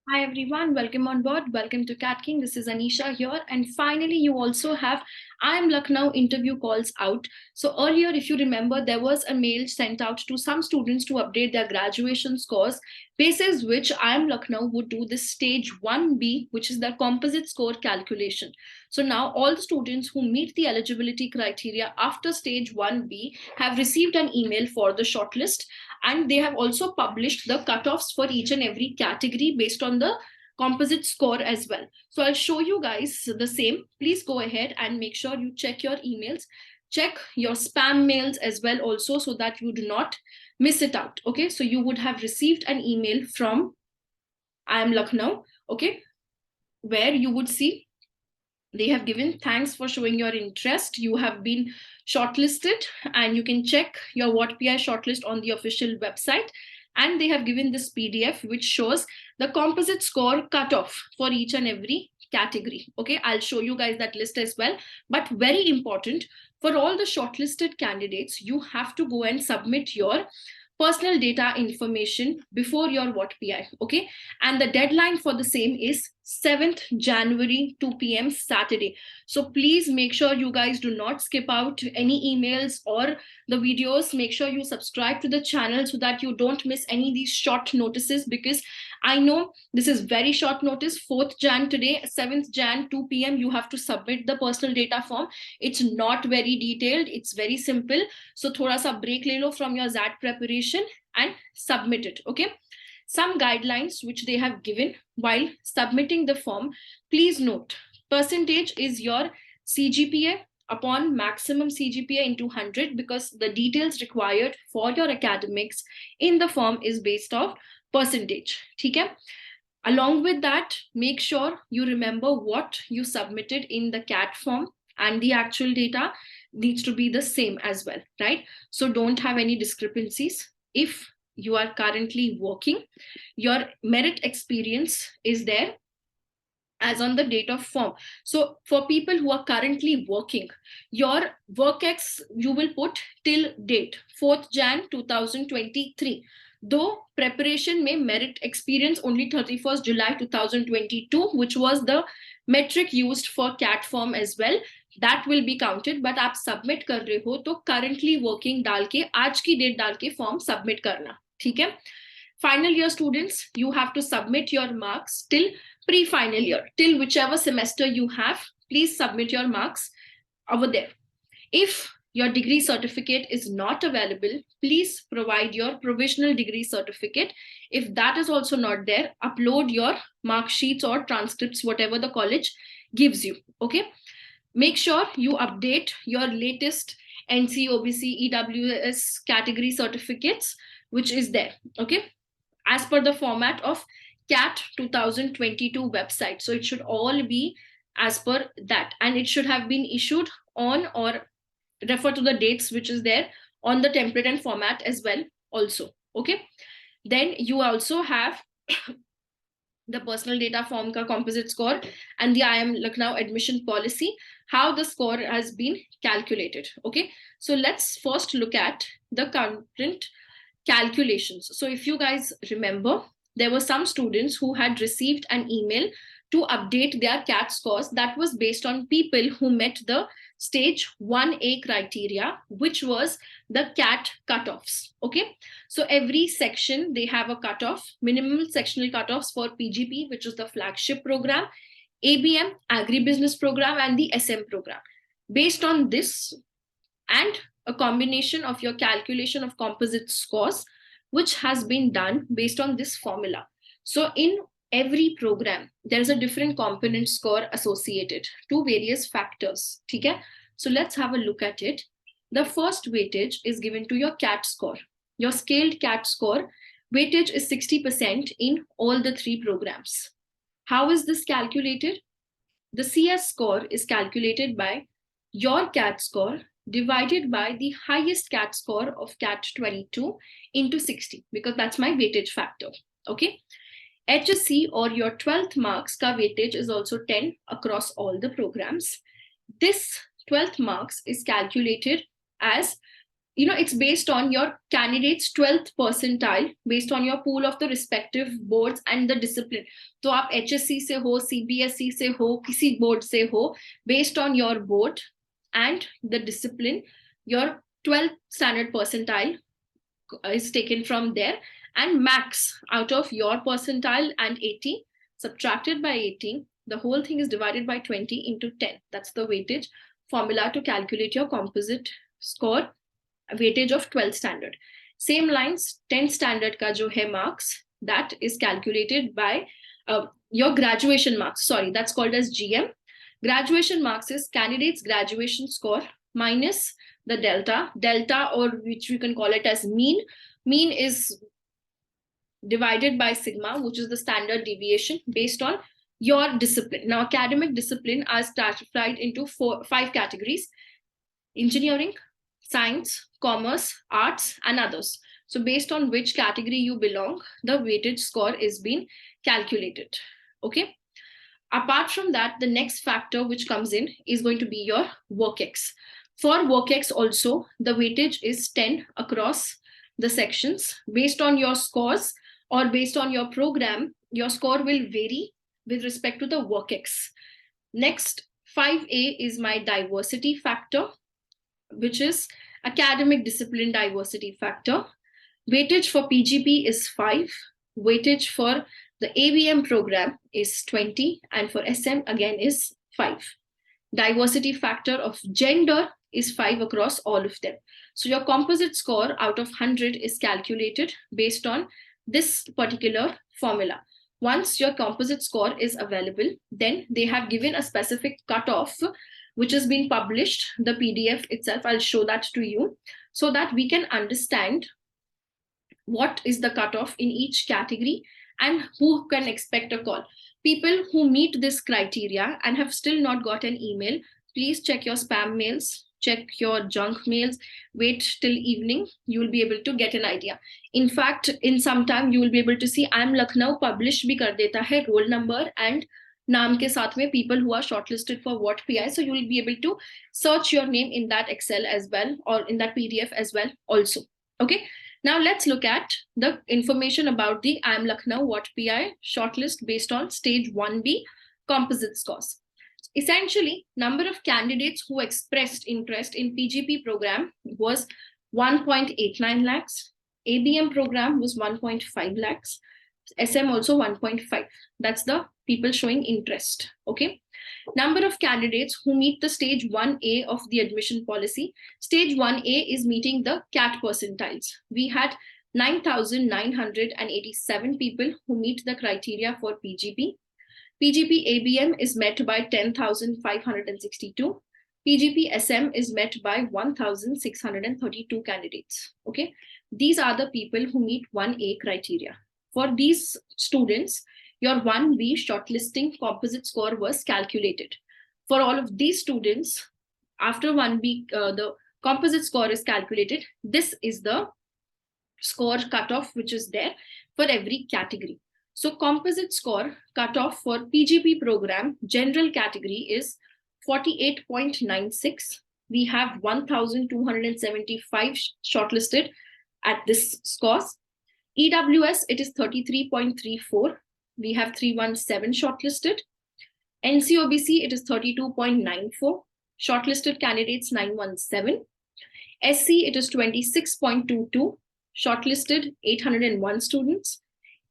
Hi everyone, welcome on board. Welcome to CATKing. This is Anisha here. And finally, you also have IIM Lucknow interview calls out. So earlier, if you remember, there was a mail sent out to some students to update their graduation scores, basis which IIM Lucknow would do this stage 1B, which is the composite score calculation. So now all the students who meet the eligibility criteria after stage 1B have received an email for the shortlist, and they have also published the cutoffs for each and every category based on the composite score as well. So I'll show you guys the same. Please go ahead and make sure you check your emails, check your spam mails as well also, so that you do not miss it out. Okay, so you would have received an email from IIM Lucknow, okay, where you would see they have given thanks for showing your interest. You have been shortlisted, and you can check your WATPI shortlist on the official website. And they have given this PDF which shows the composite score cutoff for each and every category. Okay, I'll show you guys that list as well. But very important, for all the shortlisted candidates, you have to go and submit your personal data information before your WATPI, okay? And the deadline for the same is 7th January, 2 p.m. Saturday. So please make sure you guys do not skip out any emails or the videos. Make sure you subscribe to the channel so that you don't miss any of these short notices, because I know this is very short notice. 4th Jan today, 7th Jan, 2 p.m. you have to submit the personal data form. It's not very detailed. It's very simple. So thoda sa break le lo from your XAT preparation and submit it, okay? Some guidelines which they have given while submitting the form. Please note, percentage is your CGPA upon maximum CGPA into 100, because the details required for your academics in the form is based off percentage. Okay? Along with that, make sure you remember what you submitted in the CAT form, and the actual data needs to be the same as well, right? So don't have any discrepancies. If you are currently working, your merit experience is there as on the date of form. So for people who are currently working, your work ex you will put till date 4th Jan 2023. Though preparation may merit experience only 31st July 2022, which was the metric used for CAT form as well, that will be counted. But आप submit कर रहे हो तो currently working डाल के आज की date डाल के form submit करना, ठीक है? Final year students, you have to submit your marks till pre-final year, till whichever semester you have. Please submit your marks over there. If your degree certificate is not available, please provide your provisional degree certificate. If that is also not there, upload your mark sheets or transcripts, whatever the college gives you, okay? Make sure you update your latest NC, OBC, EWS category certificates, which is there, okay, as per the format of CAT 2022 website. So it should all be as per that, and it should have been issued on or refer to the dates which is there on the template and format as well also, okay? Then you also have the personal data form ka composite score and the IIM Lucknow admission policy, how the score has been calculated, okay? So let's first look at the current calculations. So if you guys remember, there were some students who had received an email to update their CAT scores that was based on people who met the stage 1A criteria, which was the CAT cutoffs, okay? So every section, they have a cutoff, minimum sectional cutoffs for PGP, which is the flagship program, ABM, agribusiness program, and the SM program. Based on this, and a combination of your calculation of composite scores, which has been done based on this formula. So in every program, there's a different component score associated to various factors. Okay? So let's have a look at it. The first weightage is given to your CAT score. Your scaled CAT score weightage is 60% in all the three programs. How is this calculated? The CS score is calculated by your CAT score divided by the highest CAT score of CAT 22 into 60, because that's my weightage factor, okay? HSC or your 12th marks ka weightage is also 10 across all the programs. This 12th marks is calculated as it's based on your candidate's 12th percentile based on your pool of the respective boards and the discipline. तो आप HSC से हो, CBSE से हो, किसी board से हो, based on your board and the discipline, your 12th standard percentile is taken from there, and max out of your percentile and 80 subtracted by 80. The whole thing is divided by 20 into 10. That's the weightage formula to calculate your composite score, weightage of 12 standard. Same lines, 10 standard ka jo hai marks, that is calculated by your graduation marks. Sorry, that's called as GM. Graduation marks is candidate's graduation score minus the delta, or which we can call it as mean. Mean is divided by sigma, which is the standard deviation based on your discipline. Now, academic discipline are stratified into 5 categories: engineering, science, commerce, arts, and others. So based on which category you belong, the weightage score is being calculated. Okay. Apart from that, the next factor which comes in is going to be your WorkX. For WorkX also, the weightage is 10 across the sections. Based on your scores or based on your program, your score will vary with respect to the WorkX. Next, 5A is my diversity factor, which is academic discipline diversity factor. Weightage for PGP is 5. Weightage for the ABM program is 20, and for SM again is 5. Diversity factor of gender is 5 across all of them. So your composite score out of 100 is calculated based on this particular formula. Once your composite score is available, then they have given a specific cutoff which has been published, the PDF itself. I'll show that to you so that we can understand what is the cutoff in each category and who can expect a call. People who meet this criteria and have still not got an email, please check your spam mails, check your junk mails, wait till evening, you will be able to get an idea. In fact, in some time, you will be able to see IIM Lucknow publish bhi kar deta hai roll number and naam ke saath mein people who are shortlisted for WATPI. So you will be able to search your name in that Excel as well, or in that PDF as well also. Okay. Now let's look at the information about the IIM Lucknow WATPI shortlist based on stage 1B composite scores. Essentially, number of candidates who expressed interest in PGP program was 1.89 lakhs. ABM program was 1.5 lakhs. SM also 1.5. That's the people showing interest. Okay. Number of candidates who meet the stage 1A of the admission policy. Stage 1A is meeting the CAT percentiles. We had 9,987 people who meet the criteria for PGP. PGP ABM is met by 10,562. PGP SM is met by 1,632 candidates. Okay. These are the people who meet 1A criteria. For these students, your 1B shortlisting composite score was calculated. For all of these students, after 1B, the composite score is calculated. This is the score cutoff which is there for every category. So composite score cutoff for PGP program general category is 48.96. We have 1,275 shortlisted at this scores. EWS, it is 33.34. We have 317 shortlisted. NCOBC, it is 32.94. Shortlisted candidates 917. SC, it is 26.22. Shortlisted 801 students.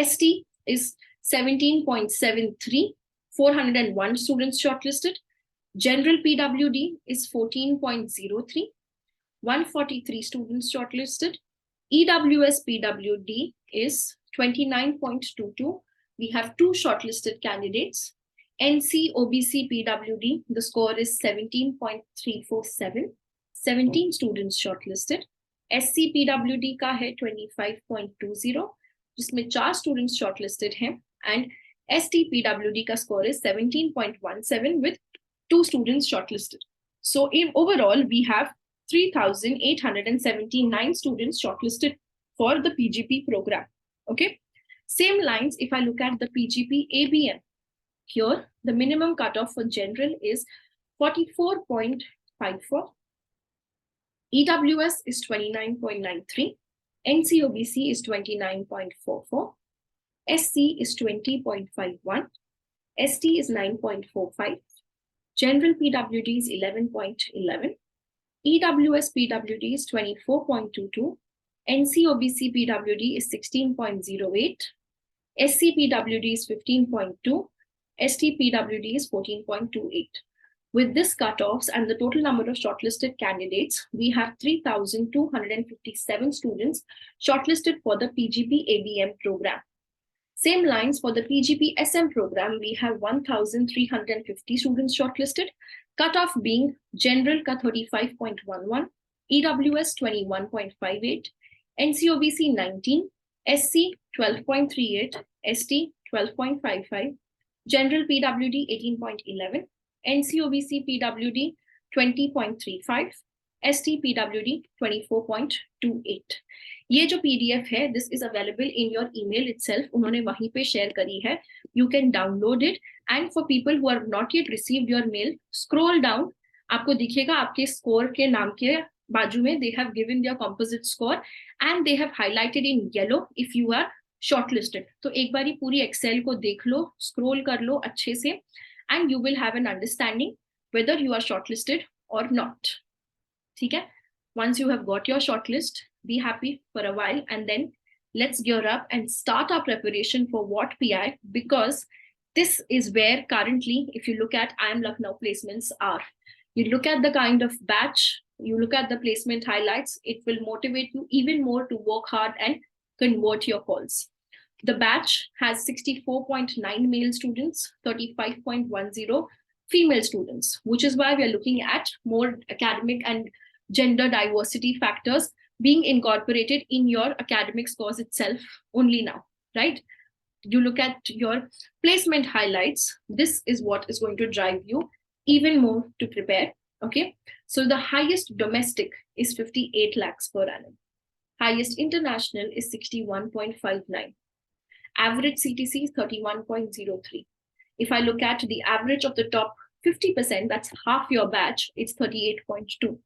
ST is 17.73. 401 students shortlisted. General PWD is 14.03. 143 students shortlisted. EWS PWD is 29.22. We have 2 shortlisted candidates. NC OBC PWD, the score is 17.347. 17 students shortlisted. SC PWD का है 25.20, जिसमें 4 students shortlisted हैं, and ST PWD का score is 17.17 with 2 students shortlisted. So in overall, we have 3,879 students shortlisted for the PGP program. Okay. Same lines, if I look at the PGP ABM, here the minimum cutoff for general is 44.54. EWS is 29.93, NCOBC is 29.44, SC is 20.51, ST is 9.45, General PWD is 11.11, EWS PWD is 24.22, NCOBC PWD is 16.08, SC PWD is 15.2, ST PWD is 14.28. With this cutoffs and the total number of shortlisted candidates, we have 3,257 students shortlisted for the PGP ABM program. Same lines for the PGP SM program, we have 1,350 students shortlisted, cutoff being General ka 35.11, EWS 21.58, NCOBC 19, SC 12.38, ST 12.55, General PWD 18.11, NCOBC PWD 20.35, ST PWD 24.28. ये जो PDF है, this is available in your email itself. उन्होंने वहीं पे share करी है. You can download it. And for people who have not yet received your mail, scroll down. आपको दिखेगा आपके score के नाम के बाजू में they have given their composite score and they have highlighted in yellow if you are shortlisted. तो एक बारी पूरी Excel को देख लो, scroll कर लो अच्छे से, and you will have an understanding whether you are shortlisted or not. ठीक है? Once you have got your shortlist, be happy for a while, and then let's gear up and start our preparation for WATPI, because this is where currently, if you look at IIM Lucknow placements are. You look at the kind of batch, you look at the placement highlights, it will motivate you even more to work hard and convert your calls. The batch has 64.9 male students, 35.10 female students, which is why we are looking at more academic and gender diversity factors being incorporated in your academic scores itself only now, right? You look at your placement highlights. This is what is going to drive you even more to prepare, okay? So the highest domestic is 58 lakhs per annum. Highest international is 61.59. Average CTC is 31.03. If I look at the average of the top 50%, that's half your batch, it's 38.2.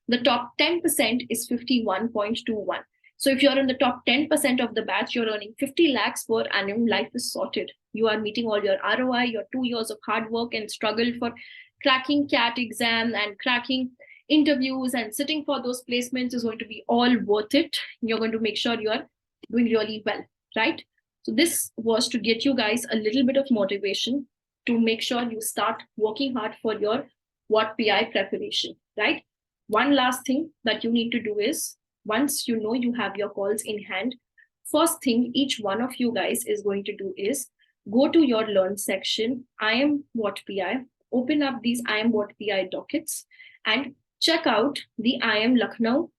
The top 10% is 51.21. So if you're in the top 10% of the batch, you're earning 50 lakhs per annum, life is sorted. You are meeting all your ROI, your 2 years of hard work and struggle for cracking CAT exam and cracking interviews and sitting for those placements is going to be all worth it. You're going to make sure you're doing really well, right? So this was to get you guys a little bit of motivation to make sure you start working hard for your WATPI preparation, right? One last thing that you need to do is, once you know you have your calls in hand, first thing each one of you guys is going to do is go to your Learn section, IIM WATPI, open up these IIM WATPI dockets and check out the IIM Lucknow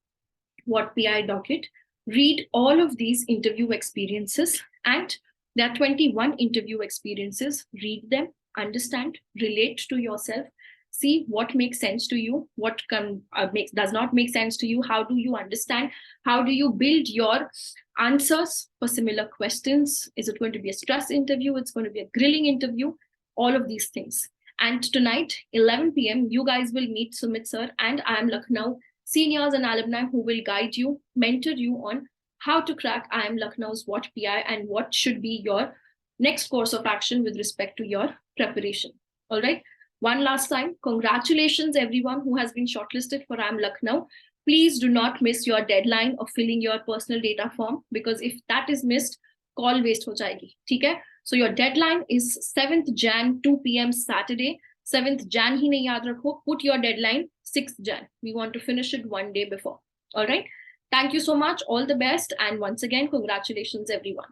WATPI docket, read all of these interview experiences, and there are 21 interview experiences. Read them, understand, relate to yourself, see what makes sense to you, what does not make sense to you, how do you understand, how do you build your answers for similar questions. Is it going to be a stress interview? It's going to be a grilling interview, all of these things. And tonight, 11 p.m., you guys will meet Sumit sir and IIM Lucknow seniors and alumni who will guide you, mentor you on how to crack IIM Lucknow's WATPI and what should be your next course of action with respect to your preparation. All right. One last time, congratulations everyone who has been shortlisted for IIM Lucknow. Please do not miss your deadline of filling your personal data form, because if that is missed, call waste ho jayegi. Okay? So your deadline is 7th Jan, 2 p.m. Saturday. 7th Jan hi nahi yaad rakho. Put your deadline 6th Jan. We want to finish it one day before. All right. Thank you so much. All the best. And once again, congratulations, everyone.